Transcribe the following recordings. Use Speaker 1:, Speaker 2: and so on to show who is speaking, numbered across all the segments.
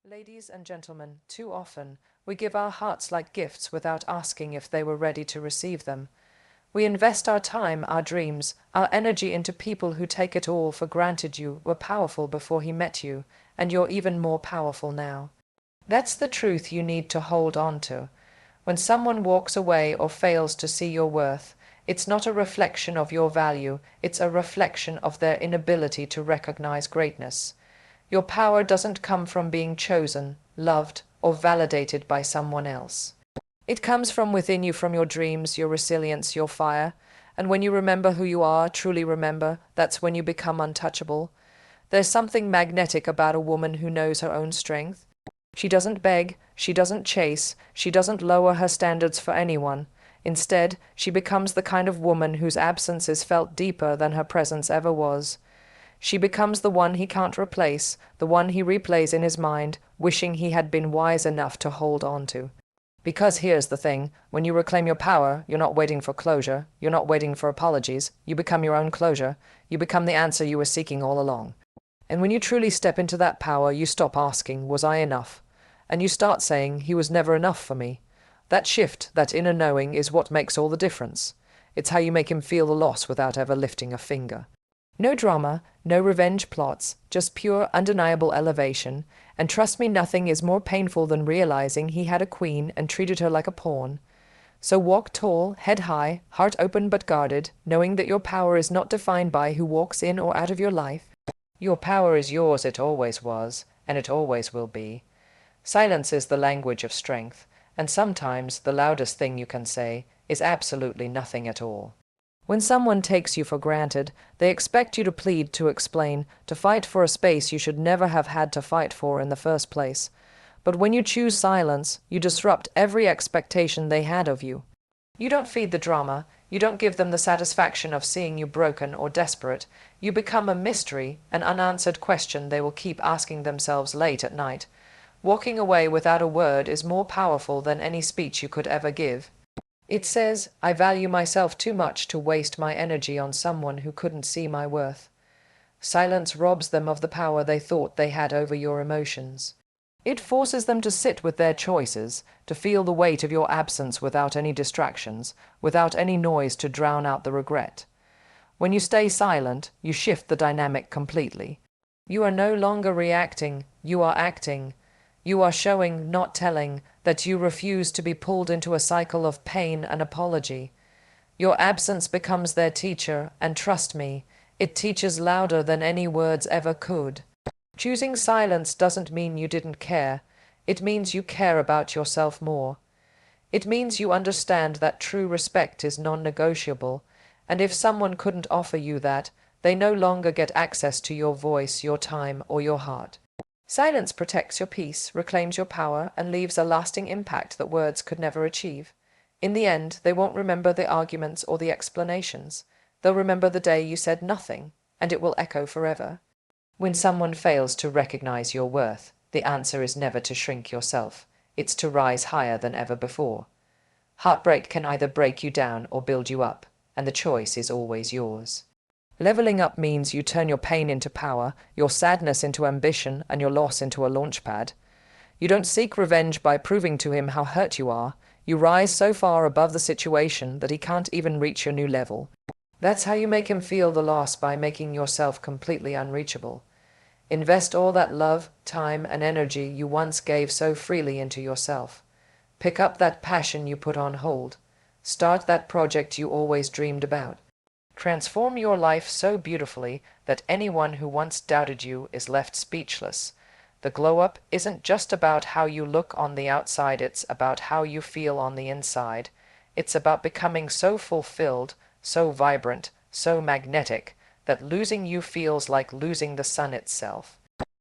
Speaker 1: Ladies and gentlemen, too often we give our hearts like gifts without asking if they were ready to receive them. We invest our time, our dreams, our energy into people who take it all for granted. You were powerful before he met you, and you're even more powerful now. That's the truth you need to hold on to. When someone walks away or fails to see your worth, it's not a reflection of your value, it's a reflection of their inability to recognize greatness. Your power doesn't come from being chosen, loved, or validated by someone else. It comes from within you, from your dreams, your resilience, your fire. And when you remember who you are, truly remember, that's when you become untouchable. There's something magnetic about a woman who knows her own strength. She doesn't beg, she doesn't chase, she doesn't lower her standards for anyone. Instead, she becomes the kind of woman whose absence is felt deeper than her presence ever was. She becomes the one he can't replace, the one he replays in his mind, wishing he had been wise enough to hold on to. Because here's the thing, when you reclaim your power, you're not waiting for closure, you're not waiting for apologies, you become your own closure, you become the answer you were seeking all along. And when you truly step into that power, you stop asking, was I enough? And you start saying, he was never enough for me. That shift, that inner knowing, is what makes all the difference. It's how you make him feel the loss without ever lifting a finger. No drama, no revenge plots, just pure, undeniable elevation, and trust me, nothing is more painful than realizing he had a queen and treated her like a pawn. So walk tall, head high, heart open but guarded, knowing that your power is not defined by who walks in or out of your life. Your power is yours, it always was, and it always will be. Silence is the language of strength, and sometimes the loudest thing you can say is absolutely nothing at all. When someone takes you for granted, they expect you to plead, to explain, to fight for a space you should never have had to fight for in the first place. But when you choose silence, you disrupt every expectation they had of you. You don't feed the drama, you don't give them the satisfaction of seeing you broken or desperate. You become a mystery, an unanswered question they will keep asking themselves late at night. Walking away without a word is more powerful than any speech you could ever give. It says, I value myself too much to waste my energy on someone who couldn't see my worth. Silence robs them of the power they thought they had over your emotions. It forces them to sit with their choices, to feel the weight of your absence without any distractions, without any noise to drown out the regret. When you stay silent, you shift the dynamic completely. You are no longer reacting, you are acting. You are showing, not telling, that you refuse to be pulled into a cycle of pain and apology. Your absence becomes their teacher, and trust me, it teaches louder than any words ever could. Choosing silence doesn't mean you didn't care. It means you care about yourself more. It means you understand that true respect is non-negotiable, and if someone couldn't offer you that, they no longer get access to your voice, your time, or your heart. Silence protects your peace, reclaims your power, and leaves a lasting impact that words could never achieve. In the end, they won't remember the arguments or the explanations. They'll remember the day you said nothing, and it will echo forever. When someone fails to recognize your worth, the answer is never to shrink yourself. It's to rise higher than ever before. Heartbreak can either break you down or build you up, and the choice is always yours. Leveling up means you turn your pain into power, your sadness into ambition, and your loss into a launch pad. You don't seek revenge by proving to him how hurt you are. You rise so far above the situation that he can't even reach your new level. That's how you make him feel the loss, by making yourself completely unreachable. Invest all that love, time, and energy you once gave so freely into yourself. Pick up that passion you put on hold. Start that project you always dreamed about. Transform your life so beautifully that anyone who once doubted you is left speechless. The glow-up isn't just about how you look on the outside, it's about how you feel on the inside. It's about becoming so fulfilled, so vibrant, so magnetic, that losing you feels like losing the sun itself.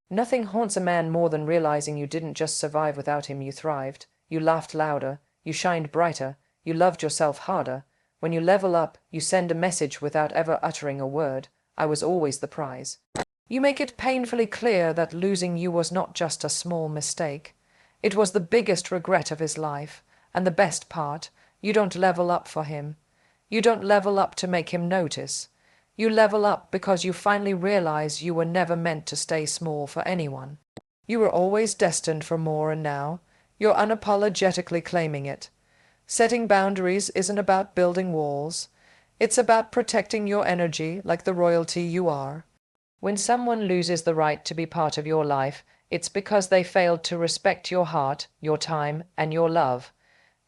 Speaker 1: Nothing haunts a man more than realizing you didn't just survive without him, you thrived. You laughed louder, you shined brighter, you loved yourself harder. When you level up, you send a message without ever uttering a word. I was always the prize. You make it painfully clear that losing you was not just a small mistake. It was the biggest regret of his life. And the best part, you don't level up for him. You don't level up to make him notice. You level up because you finally realize you were never meant to stay small for anyone. You were always destined for more, and now you're unapologetically claiming it. Setting boundaries isn't about building walls. It's about protecting your energy like the royalty you are. When someone loses the right to be part of your life, it's because they failed to respect your heart, your time, and your love.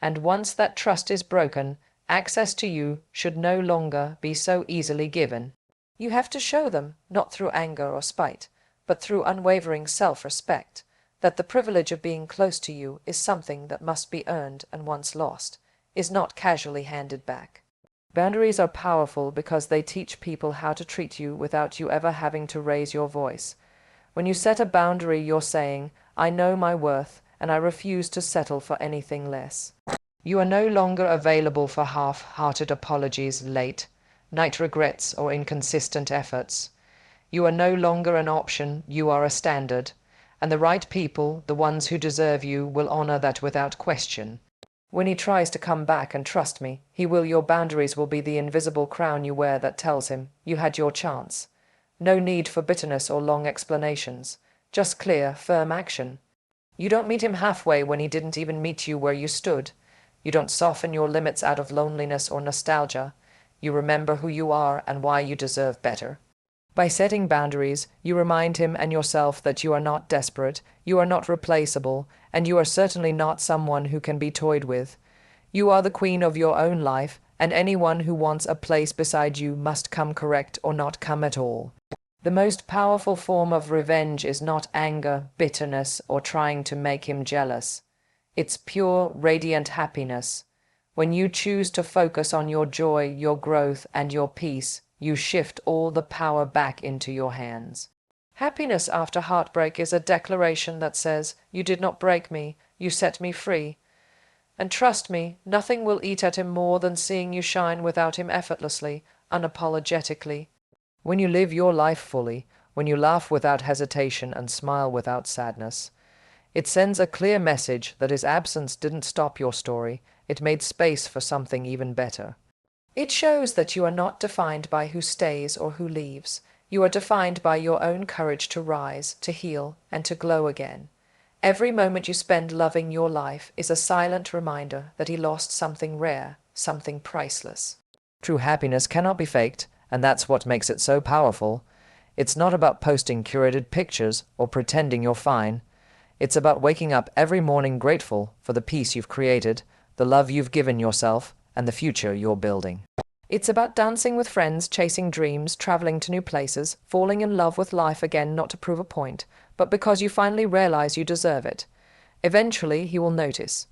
Speaker 1: And once that trust is broken, access to you should no longer be so easily given. You have to show them, not through anger or spite, but through unwavering self-respect, that the privilege of being close to you is something that must be earned, and once lost, is not casually handed back. Boundaries are powerful because they teach people how to treat you without you ever having to raise your voice. When you set a boundary, you're saying, I know my worth, and I refuse to settle for anything less. You are no longer available for half-hearted apologies, late night regrets, or inconsistent efforts. You are no longer an option, you are a standard, and the right people, the ones who deserve you, will honor that without question. When he tries to come back, and trust me, he will, your boundaries will be the invisible crown you wear that tells him, you had your chance. No need for bitterness or long explanations, just clear, firm action. You don't meet him halfway when he didn't even meet you where you stood. You don't soften your limits out of loneliness or nostalgia. You remember who you are and why you deserve better. By setting boundaries, you remind him and yourself that you are not desperate, you are not replaceable, and you are certainly not someone who can be toyed with. You are the queen of your own life, and anyone who wants a place beside you must come correct or not come at all. The most powerful form of revenge is not anger, bitterness, or trying to make him jealous. It's pure, radiant happiness. When you choose to focus on your joy, your growth, and your peace, you shift all the power back into your hands. Happiness after heartbreak is a declaration that says, you did not break me, you set me free. And trust me, nothing will eat at him more than seeing you shine without him effortlessly, unapologetically. When you live your life fully, when you laugh without hesitation and smile without sadness, it sends a clear message that his absence didn't stop your story, it made space for something even better. It shows that you are not defined by who stays or who leaves. You are defined by your own courage to rise, to heal, and to glow again. Every moment you spend loving your life is a silent reminder that he lost something rare, something priceless. True happiness cannot be faked, and that's what makes it so powerful. It's not about posting curated pictures or pretending you're fine. It's about waking up every morning grateful for the peace you've created, the love you've given yourself, and the future you're building. It's about dancing with friends, chasing dreams, traveling to new places, falling in love with life again, not to prove a point, but because you finally realize you deserve it. Eventually, he will notice.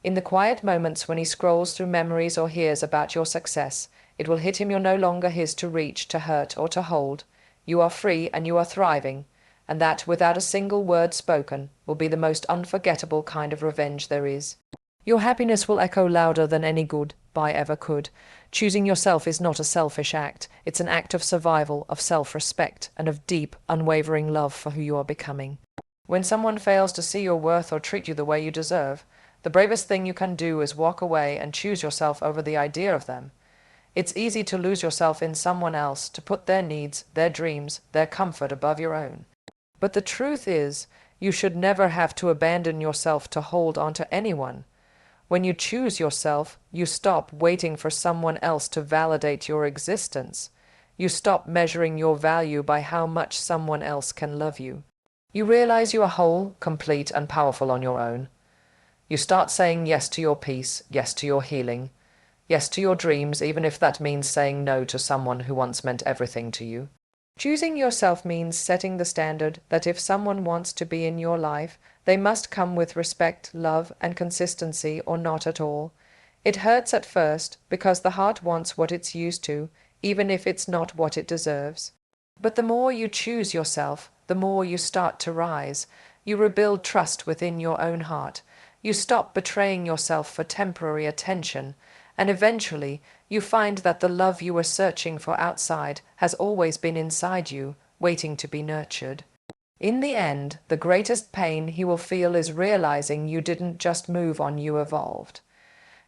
Speaker 1: In the quiet moments when he scrolls through memories or hears about your success, it will hit him you're no longer his to reach, to hurt, or to hold. You are free and you are thriving, and that, without a single word spoken, will be the most unforgettable kind of revenge there is. Your happiness will echo louder than any goodbye ever could. Choosing yourself is not a selfish act. It's an act of survival, of self-respect, and of deep, unwavering love for who you are becoming. When someone fails to see your worth or treat you the way you deserve, the bravest thing you can do is walk away and choose yourself over the idea of them. It's easy to lose yourself in someone else, to put their needs, their dreams, their comfort above your own. But the truth is, you should never have to abandon yourself to hold on to anyone. When you choose yourself, you stop waiting for someone else to validate your existence. You stop measuring your value by how much someone else can love you. You realize you are whole, complete, and powerful on your own. You start saying yes to your peace, yes to your healing, yes to your dreams, even if that means saying no to someone who once meant everything to you. Choosing yourself means setting the standard that if someone wants to be in your life, they must come with respect, love, and consistency, or not at all. It hurts at first because the heart wants what it's used to, even if it's not what it deserves. But the more you choose yourself, the more you start to rise. You rebuild trust within your own heart. You stop betraying yourself for temporary attention, and eventually you find that the love you were searching for outside has always been inside you, waiting to be nurtured. In the end, the greatest pain he will feel is realizing you didn't just move on, you evolved.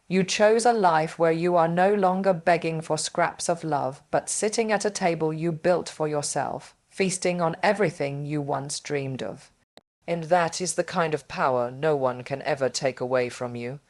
Speaker 1: You chose a life where you are no longer begging for scraps of love, but sitting at a table you built for yourself, feasting on everything you once dreamed of. And that is the kind of power no one can ever take away from you.